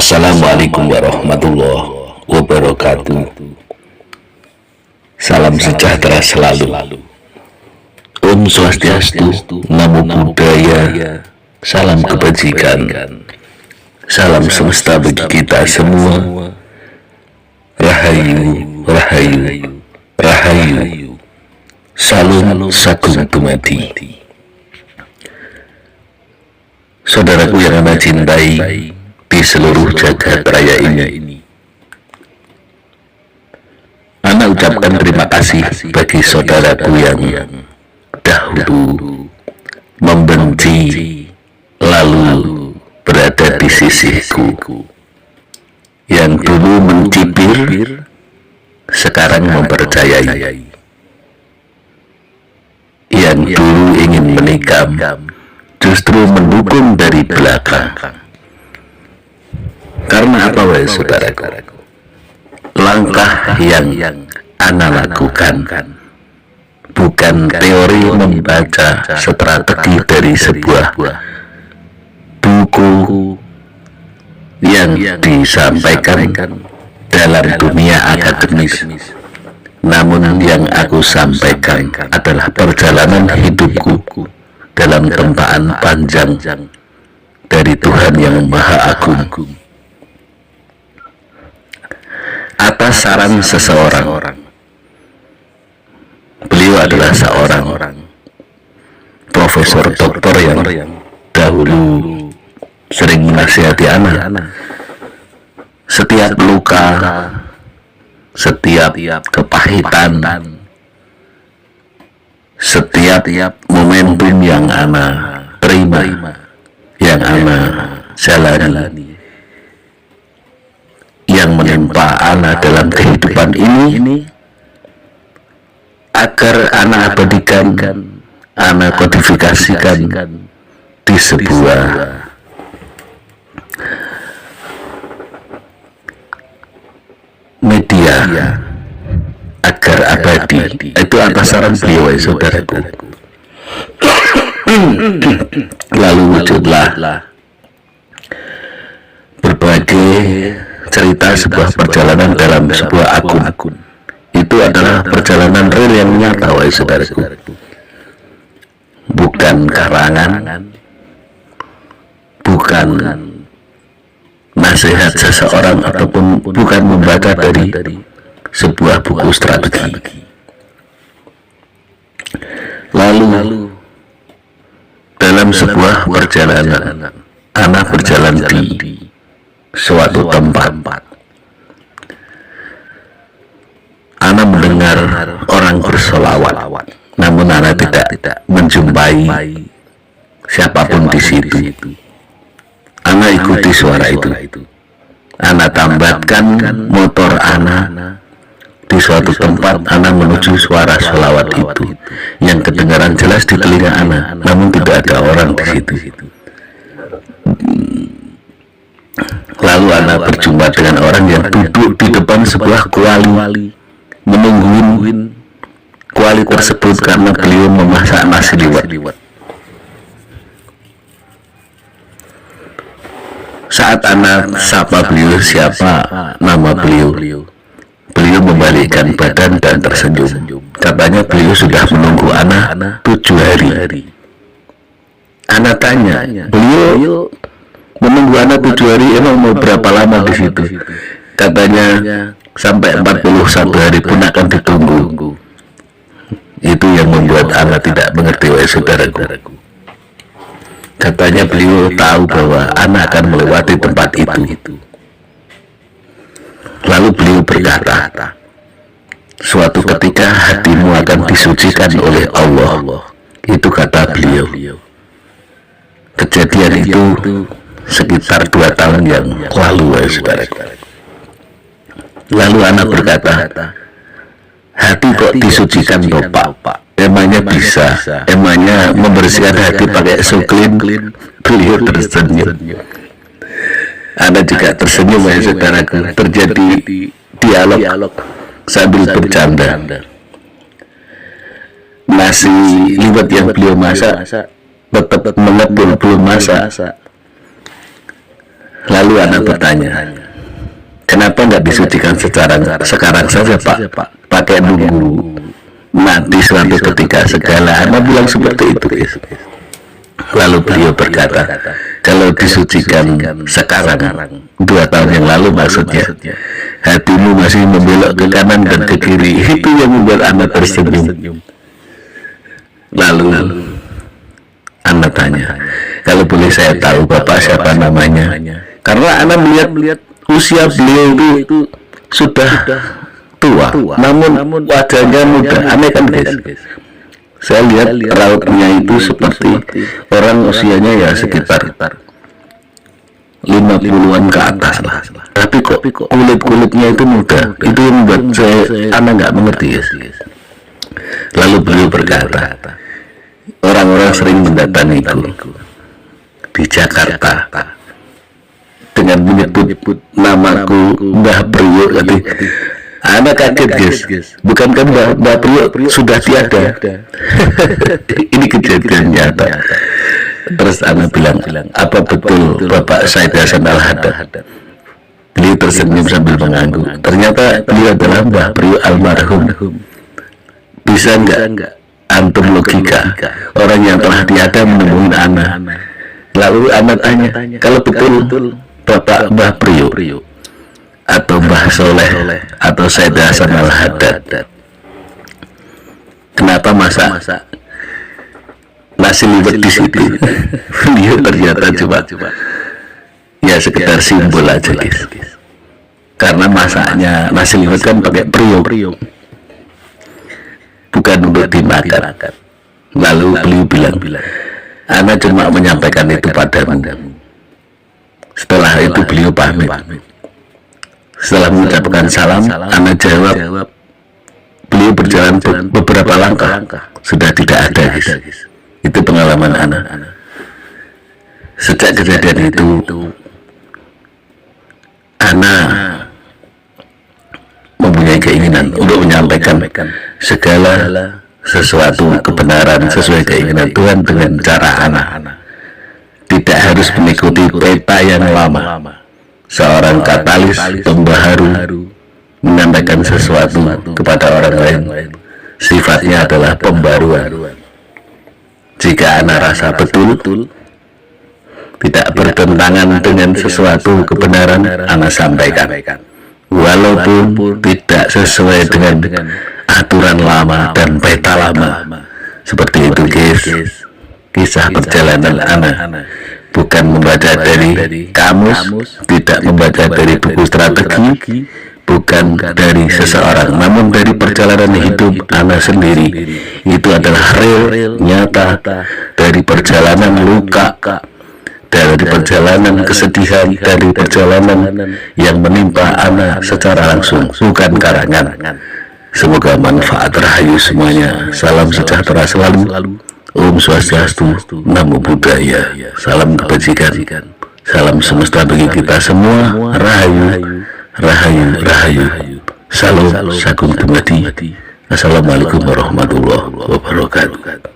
Assalamualaikum warahmatullahi wabarakatuh. Salam sejahtera selalu. Om Swastiastu, Namo Buddhaya, salam kebajikan, salam semesta bagi kita semua. Rahayu, Rahayu, Rahayu. Salam Sagung Dumadi. Saudaraku yang Anda cintai di seluruh jagat raya ini, Ana ucapkan terima kasih bagi saudaraku yang dahulu membenci lalu berada di sisiku, yang dulu mencibir sekarang mempercayai, yang dulu ingin menikam justru mendukung dari belakang. Karena apa wahai saudaraku? Langkah yang Ana lakukan bukan teori membaca strategi dari sebuah buku yang disampaikan dalam dunia akademis. Namun yang aku sampaikan adalah perjalanan hidupku dalam tempaan panjang dari Tuhan yang Maha Agung. Atas saran seseorang, beliau adalah seorang profesor doktor yang dahulu sering menasihati anak. Setiap luka, setiap kepahitan, setiap momentum yang Ana terima, yang Ana jalani, yang menimpa Ana dalam kehidupan ini, agar Ana abadikan, Ana kodifikasikan di sebuah media agar abadi. Itu atas saran beliau, saudaraku. Lalu wujudlah berbagai cerita sebuah perjalanan dalam sebuah akun. Itu adalah perjalanan real yang nyata, wahai saudaraku. Bukan karangan, bukan nasihat seseorang, ataupun bukan membaca dari sebuah buku strategi. Lalu dalam sebuah perjalanan, Ana berjalan di suatu tempat. Ana mendengar orang bersolawat, namun Ana tidak menjumpai siapapun di situ. Ana ikuti suara itu. Ana tambatkan motor Ana di suatu tempat. Ana menuju suara solawat itu yang kedengaran jelas di telinga Ana, namun tidak ada orang di situ. Lalu Ana berjumpa dengan orang yang duduk di depan sebuah kuali, menungguin kuali tersebut karena beliau memasak nasi liwet. Saat Ana sapa beliau siapa nama beliau, beliau membalikkan badan dan tersenyum. Katanya beliau sudah menunggu Ana 7 hari. Ana tanya, beliau menunggu Ana 7 hari, emang mau berapa lama di situ? Katanya sampai 41 hari pun akan ditunggu. Itu yang membuat Ana tidak mengerti, wahai saudaraku. Katanya beliau tahu bahwa Ana akan melewati tempat itu. Lalu beliau berkata, suatu ketika hatimu akan disucikan oleh Allah. Itu kata beliau. Kejadian itu sekitar 2 tahun yang lalu, wahai saudaraku. Lalu Ana berkata, hati kok disucikan toh Pak? Emangnya bisa? Emangnya membersihkan hati pakai suklin? Beliau tersenyum. Ana juga tersenyum, wahai saudaraku. Terjadi dialog sambil bercanda. Nasi liwet yang beliau masak tetap mengepul belum masak. Lalu anak bertanya, kenapa nggak disucikan sekarang saja Pak? Pakai nunggu mati suatu ketika segala. Anak bilang seperti itu, guys. Lalu beliau berkata, kalau disucikan sekarang, 2 tahun yang lalu maksudnya, hatimu masih membelok ke kanan dan ke kiri. Itu yang membuat anak tersenyum. Lalu anak tanya, kalau boleh saya tahu Bapak siapa namanya? Karena anak melihat usia beliau itu sudah tua, namun wajahnya muda. Aneh kan, guys? Saya lihat rautnya itu seperti orang usianya ya sekitar 50-an ke atas lah. Tapi kok kulit-kulitnya itu muda. Itu yang membuat anak nggak mengerti, guys. Lalu beliau berkata, orang-orang sering mendatangiku di Jakarta dengan menyebut namaku Mbah Priyo. Anak kaget, guys. Bukankah Mbah Priyo sudah tiada? Ini kejadian nyata. Terus anak bilang, apa betul Bapak Said Hasan Al-Haddad? Beliau tersenyum sambil mengangguk. Ternyata beliau adalah Mbah Priyo almarhum. Bisa nggak antum logika orang yang telah tiada menemui anak? Lalu anak tanya, kalau betul Bapak Mbah Priyo atau Mbah Soleh atau Said Hasan Al-Haddad, kenapa masak nasi liwet di situ? Beliau ternyata cuma ya sekedar simbol aja, guys. Karena masaknya nasi liwet kan pakai priyo, bukan untuk dimakan. Lalu beliau bilang, Ana cuma menyampaikan itu padamu. Setelah itu beliau pamit. Setelah mengucapkan salam, Ana jawab. Beliau berjalan beberapa langkah, sudah tidak ada, guys. Itu pengalaman Ana. Sejak kejadian itu, Ana mempunyai keinginan untuk menyampaikan segala sesuatu kebenaran sesuai keinginan Tuhan dengan cara Ana. Tidak harus mengikuti peta yang lama. Seorang katalis pembaharu menyampaikan sesuatu kepada orang lain, sifatnya adalah pembaruan. Jika Ana rasa betul tidak bertentangan dengan sesuatu kebenaran, Ana sampaikan, walaupun tidak sesuai dengan aturan lama dan peta lama. Seperti itu, guys, kisah perjalanan Ana. Bukan membaca dari kamus, tidak membaca dari buku strategi, bukan dari seseorang, namun dari perjalanan hidup Ana sendiri. Itu adalah real, nyata, dari perjalanan luka, dari perjalanan kesedihan, dari perjalanan yang menimpa Ana secara langsung, bukan karangan. Semoga manfaat, rahayu semuanya. Salam sejahtera selalu. Om Swastiastu, Namo Buddhaya, salam kebajikan, salam semesta bagi kita semua, rahayu, rahayu, rahayu, salam sagung dumadi. Assalamualaikum warahmatullahi wabarakatuh.